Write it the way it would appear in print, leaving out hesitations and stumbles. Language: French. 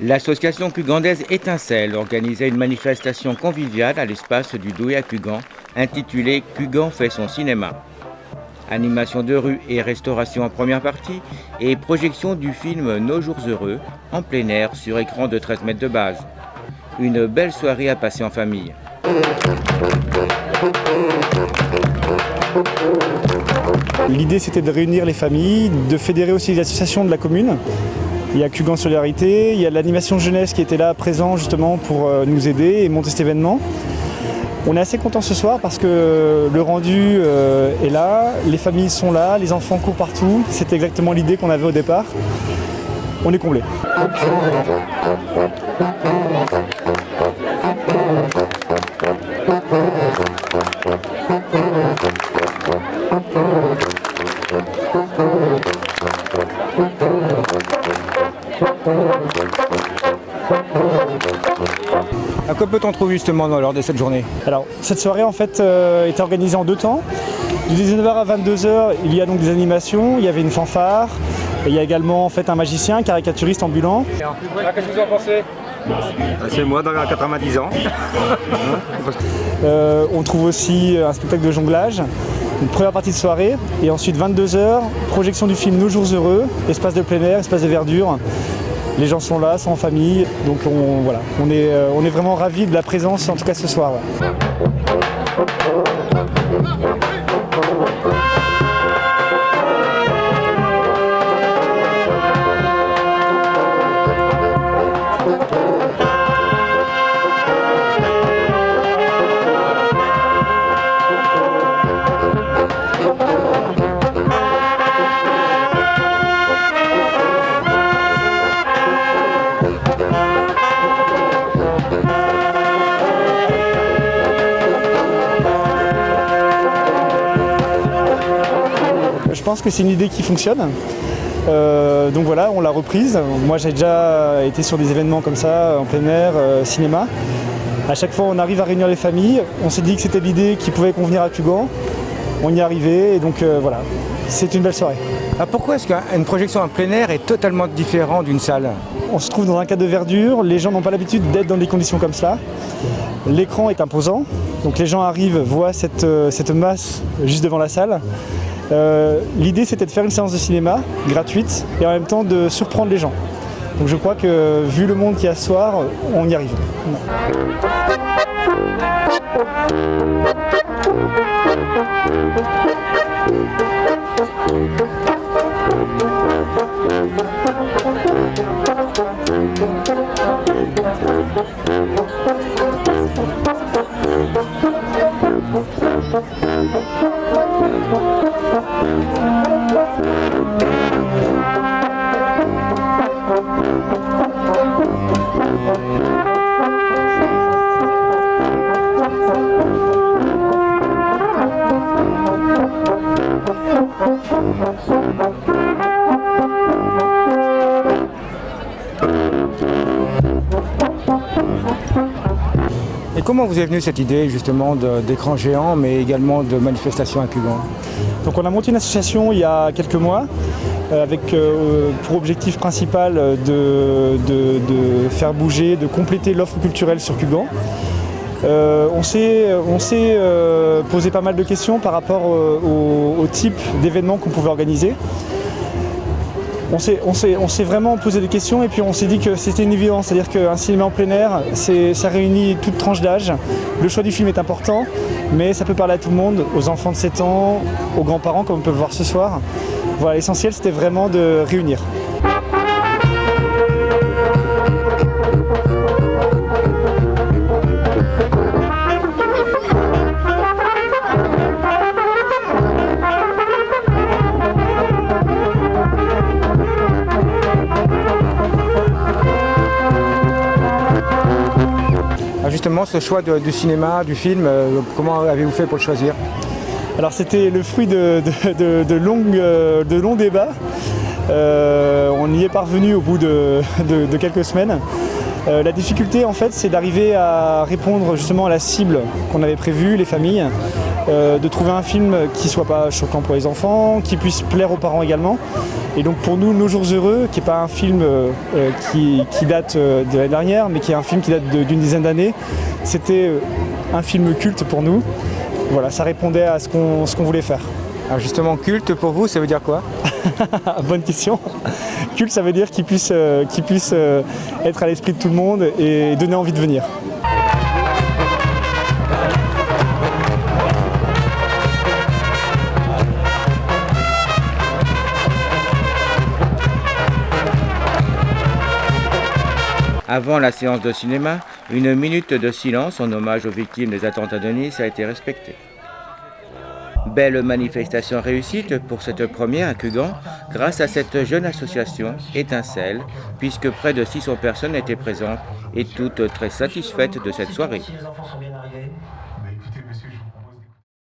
L'association cugandaise Étincelle organisait une manifestation conviviale à l'espace du Douai à Cugan, intitulée « Cugan fait son cinéma ». Animation de rue et restauration en première partie et projection du film Nos jours heureux en plein air sur écran de 13 mètres de base. Une belle soirée à passer en famille. L'idée c'était de réunir les familles, de fédérer aussi les associations de la commune. Il y a Cugan Solidarité, il y a l'animation jeunesse qui était là présent justement pour nous aider et monter cet événement. On est assez contents ce soir parce que le rendu est là, les familles sont là, les enfants courent partout. C'était exactement l'idée qu'on avait au départ. On est comblés. À quoi peut-on trouver justement lors de cette journée? Alors, cette soirée en fait est organisée en deux temps. De 19h à 22h, il y a donc des animations, il y avait une fanfare, et il y a également en fait un magicien, un caricaturiste ambulant. Qu'est-ce que vous en pensez? C'est moi dans 90 ans. On trouve aussi un spectacle de jonglage, une première partie de soirée, et ensuite 22h, projection du film Nos jours heureux, espace de plein air, espace de verdure. Les gens sont là, sont en famille, donc on est vraiment ravis de la présence, en tout cas ce soir. Ouais. Je pense que c'est une idée qui fonctionne. Donc voilà, on l'a reprise. Moi j'ai déjà été sur des événements comme ça, en plein air, cinéma. À chaque fois on arrive à réunir les familles. On s'est dit que c'était l'idée qui pouvait convenir à Cugan. On y est arrivé et donc voilà, c'est une belle soirée. Alors pourquoi est-ce qu'une projection en plein air est totalement différente d'une salle? On se trouve dans un cadre de verdure, les gens n'ont pas l'habitude d'être dans des conditions comme ça. L'écran est imposant, donc les gens arrivent, voient cette masse juste devant la salle. L'idée c'était de faire une séance de cinéma gratuite et en même temps de surprendre les gens. Donc je crois que vu le monde qu'il y a ce soir, on y arrive. Et comment vous est venue cette idée justement d'écran géant mais également de manifestation à Cugan? Donc on a monté une association il y a quelques mois avec pour objectif principal de faire bouger, de compléter l'offre culturelle sur Cugan. On s'est posé pas mal de questions par rapport au type d'événements qu'on pouvait organiser. On s'est vraiment posé des questions et puis on s'est dit que c'était une évidence, c'est-à-dire qu'un cinéma en plein air, ça réunit toute tranche d'âge. Le choix du film est important, mais ça peut parler à tout le monde, aux enfants de 7 ans, aux grands-parents comme on peut le voir ce soir. Voilà, l'essentiel c'était vraiment de réunir. Justement, ce choix du cinéma, du film, comment avez-vous fait pour le choisir? Alors c'était le fruit de longs débats. On y est parvenu au bout de quelques semaines. La difficulté en fait c'est d'arriver à répondre justement à la cible qu'on avait prévue, les familles, de trouver un film qui ne soit pas choquant pour les enfants, qui puisse plaire aux parents également. Et donc pour nous, Nos Jours Heureux, qui n'est pas un film qui date de l'année dernière, mais qui est un film qui date d'une dizaine d'années, c'était un film culte pour nous. Voilà, ça répondait à ce qu'on voulait faire. Alors justement, culte pour vous, ça veut dire quoi? Bonne question. Culte, ça veut dire qu'il puisse être à l'esprit de tout le monde et donner envie de venir. Avant la séance de cinéma, une minute de silence en hommage aux victimes des attentats de Nice a été respectée. Belle manifestation réussite pour cette première à Cugand grâce à cette jeune association Étincelle, puisque près de 600 personnes étaient présentes et toutes très satisfaites de cette soirée.